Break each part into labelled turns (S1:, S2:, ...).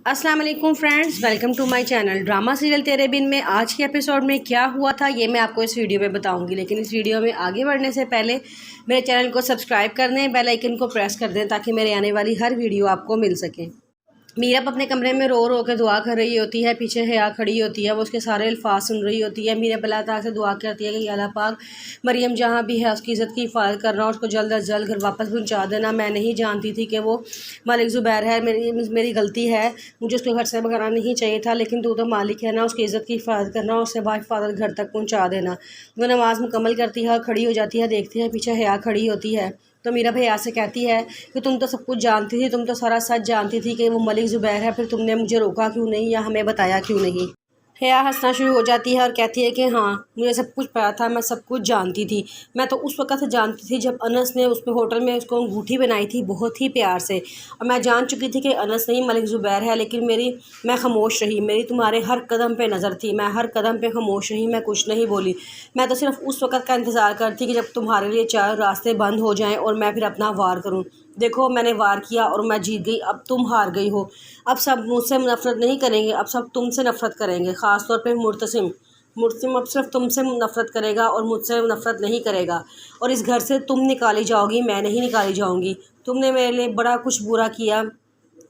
S1: अस्सलाम वालेकुम friends, welcome to my channel drama serial Tere Bin में। आज के एपिसोड में क्या हुआ था ये मैं आपको इस वीडियो में बताऊंगी, लेकिन इस वीडियो में आगे बढ़ने से पहले मेरे चैनल को सब्सक्राइब कर दें, बेल आइकन को प्रेस कर दें ताकि मेरे आने वाली हर वीडियो आपको मिल सके। मीरब अपने कमरे में रो रो के दुआ कर रही होती है, पीछे हया खड़ी होती है, वो उसके सारे अल्फाज सुन रही होती है। मीरब अल्लाह ताला से दुआ करती है कि अल्लाह पाक मरियम जहाँ भी है उसकी इज़्ज़त की हिफाजत करना, उसको जल्द अज जल्द घर वापस पहुँचा देना। मैं नहीं जानती थी कि वो मालिक ज़ुबैर है, मेरी गलती है, मुझे उसको घर से भगाना नहीं चाहिए था, लेकिन तू तो मालिक है ना, उसकी इज़्ज़त की हिफाजत करना, उससे बाहिफाजत घर तक पहुँचा देना। वो नमाज़ मुकम्मल करती है और खड़ी हो जाती है, देखती है पीछे हया खड़ी होती है। तो मीरा भैया से कहती है कि तुम तो सब कुछ जानती थी, तुम तो सारा सच जानती थी कि वो मलिक ज़ुबैर है, फिर तुमने मुझे रोका क्यों नहीं या हमें बताया क्यों नहीं। हया हंसना शुरू हो जाती है और कहती है कि हाँ, मुझे सब कुछ पता था, मैं सब कुछ जानती थी। मैं तो उस वक़्त से जानती थी जब अनस ने उसमें होटल में उसको अंगूठी बनाई थी बहुत ही प्यार से, और मैं जान चुकी थी कि अनस नहीं मलिक ज़ुबैर है, लेकिन मैं खामोश रही। मेरी तुम्हारे हर कदम पे नज़र थी, मैं हर कदम पे खामोश रही, मैं कुछ नहीं बोली। मैं तो सिर्फ उस वक़्त का इंतज़ार करती कि जब तुम्हारे लिए चारों रास्ते बंद हो जाएँ और मैं फिर अपना वार करूँ। देखो, मैंने वार किया और मैं जीत गई, अब तुम हार गई हो। अब सब मुझसे नफ़रत नहीं करेंगे, अब सब तुमसे नफ़रत करेंगे, ख़ास तौर पे मुर्तसिम। मुर्तसिम अब सिर्फ तुमसे नफ़रत करेगा और मुझसे नफ़रत नहीं करेगा, और इस घर से तुम निकाली जाओगी, मैं नहीं निकाली जाऊंगी। तुमने मेरे लिए बड़ा कुछ बुरा किया,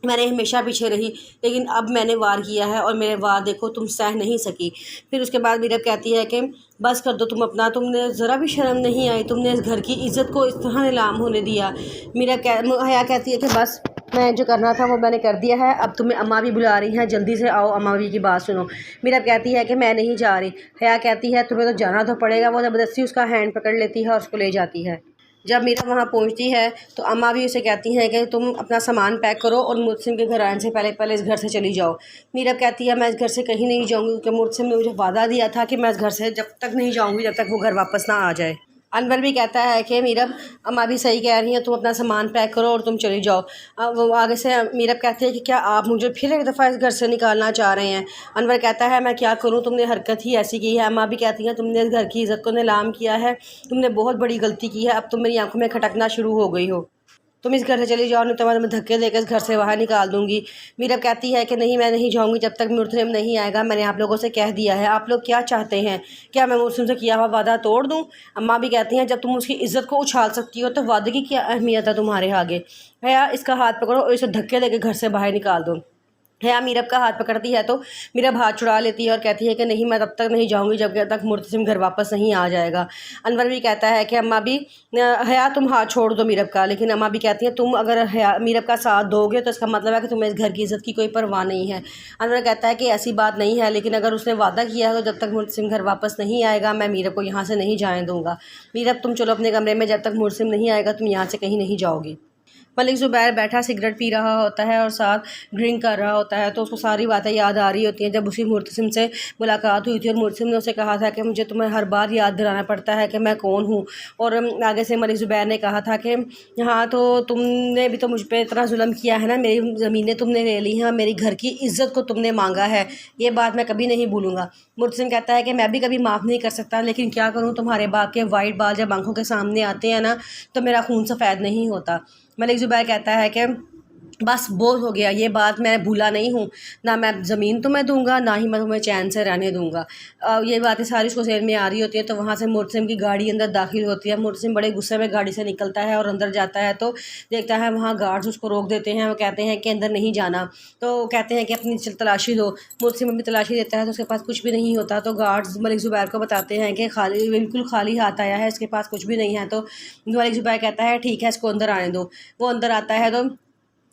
S1: मैंने हमेशा पीछे रही, लेकिन अब मैंने वार किया है और मेरे वार देखो तुम सह नहीं सकी। फिर उसके बाद मीरब कहती है कि बस कर दो तुम अपना, तुमने ज़रा भी शर्म नहीं आई, तुमने इस घर की इज़्ज़त को इस तरह नीलाम होने दिया। हया कहती है कि बस मैं जो करना था वो मैंने कर दिया है, अब तुम्हें अम्मा भी बुला रही हैं, जल्दी से आओ, अम्मा भी की बात सुनो। मीरब कहती है कि मैं नहीं जा रही। हया कहती है तुम्हें तो जाना तो पड़ेगा। वो ज़बरदस्ती उसका हैंड पकड़ लेती है और उसको ले जाती है। जब मीरा वहाँ पहुँचती है तो अम्मा भी उसे कहती हैं कि तुम अपना सामान पैक करो और मुर्तसिम के घर आने से पहले इस घर से चली जाओ। मीरा कहती है मैं इस घर से कहीं नहीं जाऊँगी, क्योंकि मुर्तसिम ने मुझे वादा दिया था कि मैं इस घर से जब तक नहीं जाऊँगी जब तक वो घर वापस ना आ जाए। अनवर भी कहता है कि मीरब अम्मा भी सही कह रही हैं, तुम अपना सामान पैक करो और तुम चली जाओ। वो आगे से मीरब कहती है कि क्या आप मुझे फिर एक दफ़ा इस घर से निकालना चाह रहे हैं। अनवर कहता है मैं क्या करूं, तुमने हरकत ही ऐसी की है। अम्मा भी कहती हैं तुमने इस घर की इज़्ज़त को नीलाम किया है, तुमने बहुत बड़ी गलती की है, अब तुम मेरी आंखों में खटकना शुरू हो गई हो। तुम इस घर से चली जाओ, नहीं तो मैं तुम्हें धक्के देकर इस घर से बाहर निकाल दूंगी। मीरब कहती है कि नहीं, मैं नहीं जाऊंगी जब तक मुर्तसिम नहीं आएगा। मैंने आप लोगों से कह दिया है, आप लोग क्या चाहते हैं, क्या मैं मुर्तसिम से किया हुआ वादा तोड़ दूं? अम्मा भी कहती हैं जब तुम उसकी इज्जत को उछाल सकती हो तो वादे की क्या अहमियत है तुम्हारे आगे। भैया इसका हाथ पकड़ो और इसे धक्के देकर घर से बाहर निकाल दो। हया मीरब का हाथ पकड़ती है तो मीरब हाथ छुड़ा लेती है और कहती है कि नहीं, मैं तब तक नहीं जाऊंगी जब तक मुर्तसिम घर वापस नहीं आ जाएगा। अनवर भी कहता है कि अम्मा भी हया तुम हाथ छोड़ दो मीरब का, लेकिन अम्मा भी कहती हैं तुम अगर हया मीरब का साथ दोगे तो इसका मतलब है कि तुम्हें इस घर की इज़्ज़त की कोई परवाह नहीं है। अनवर कहता है कि ऐसी बात नहीं है, लेकिन अगर उसने वादा किया है तो जब तक मुर्तसिम घर वापस नहीं आएगा मैं मीरब को यहाँ से नहीं जाने दूँगा। मीरब तुम चलो अपने कमरे में, जब तक मुर्तसिम नहीं आएगा तुम यहाँ से कहीं नहीं जाओगी। मलिक ज़ुबैर बैठा सिगरेट पी रहा होता है और साथ ड्रिंक कर रहा होता है, तो उसको सारी बातें याद आ रही होती हैं जब उसकी मुर्तसिम से मुलाकात हुई थी और मुर्तसिम ने उसे कहा था कि मुझे तुम्हें हर बार याद दिलाना पड़ता है कि मैं कौन हूँ। और आगे से मलिक ज़ुबैर ने कहा था कि हाँ, तो तुमने भी तो मुझ पर इतना जुल्म किया है ना, मेरी ज़मीनें तुमने ले ली हैं, मेरी घर की इज़्ज़त को तुमने मांगा है, ये बात मैं कभी नहीं भूलूँगा। मुर्तसिम कहता है कि मैं भी कभी माफ़ नहीं कर सकता, लेकिन क्या करूँ, तुम्हारे बाप के वाइट बाल जब आंखों के सामने आते हैं ना तो मेरा खून सफ़ेद नहीं होता। मलिक ज़ुबैर कहता है कि बस बहुत हो गया, ये बात मैं भूला नहीं हूँ, ना मैं ज़मीन तुम्हें दूंगा, ना ही मैं तुम्हें चैन से रहने दूंगा। ये बातें सारी उसको समझ में आ रही होती है। तो वहाँ से मुर्तसिम की गाड़ी अंदर दाखिल होती है। मुर्तसिम बड़े गुस्से में गाड़ी से निकलता है और अंदर जाता है तो देखता है वहाँ गार्ड्स उसको रोक देते हैं। वो कहते हैं कि अंदर नहीं जाना, तो कहते हैं कि अपनी तलाशी दो। मुर्तसिम अपनी तलाशी देता है तो उसके पास कुछ भी नहीं होता। तो गार्ड्स मलिक ज़ुबैर को बताते हैं कि खाली, बिल्कुल खाली हाथ आया है, इसके पास कुछ भी नहीं है। तो मलिक ज़ुबैर कहता है ठीक है, इसको अंदर आने दो। वो अंदर आता है तो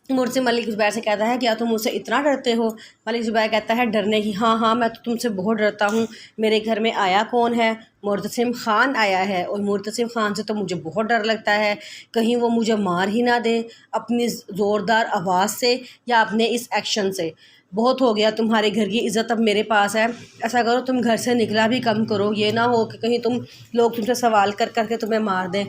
S1: मुर्तसिम मलिक ज़ुबैर से कहता है क्या तुम मुझसे इतना डरते हो? मलिक ज़ुबैर कहता है डरने की, हाँ, मैं तो तुमसे बहुत डरता हूँ। मेरे घर में आया कौन है? मुर्तसिम ख़ान आया है, और मुर्तसिम ख़ान से तो मुझे बहुत डर लगता है, कहीं वो मुझे मार ही ना दे अपनी ज़ोरदार आवाज़ से या अपने इस एक्शन से। बहुत हो गया, तुम्हारे घर की इज़्ज़त अब मेरे पास है। ऐसा करो तुम घर से निकला भी कम करो, ये ना हो कि कहीं लोग तुमसे सवाल कर करके तुम्हें मार दें।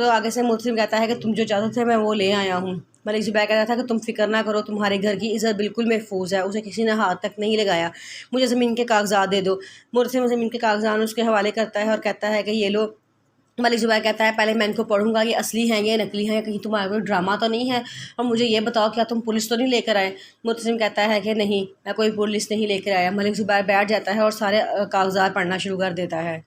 S1: आगे से मुर्तसिम कहता है कि तुम जो चाहते थे मैं वो ले आया हूँ। मलिक ज़ुबैर कहता था कि तुम फिक्र ना करो, तुम्हारे घर की इज़्ज़त बिल्कुल महफूज है, उसे किसी ने हाथ तक नहीं लगाया, मुझे ज़मीन के कागजात दे दो। मुर्तसिम ज़मीन के कागजात उसके हवाले करता है और कहता है कि ये लो, ملک زبیر کہتا ہے پہلے میں ان کو پڑھوں گا یہ اصلی ہیں یہ نقلی ہیں، کہیں تمہارا کوئی ڈرامہ تو نہیں ہے، اور مجھے یہ بتاؤ کیا تم پولیس تو نہیں لے کر آئے؟ ملتزم کہتا ہے کہ نہیں، میں کوئی پولیس نہیں لے کر آیا۔ ملک زبیر بیٹھ جاتا ہے اور سارے کاغذات پڑھنا شروع کر دیتا ہے۔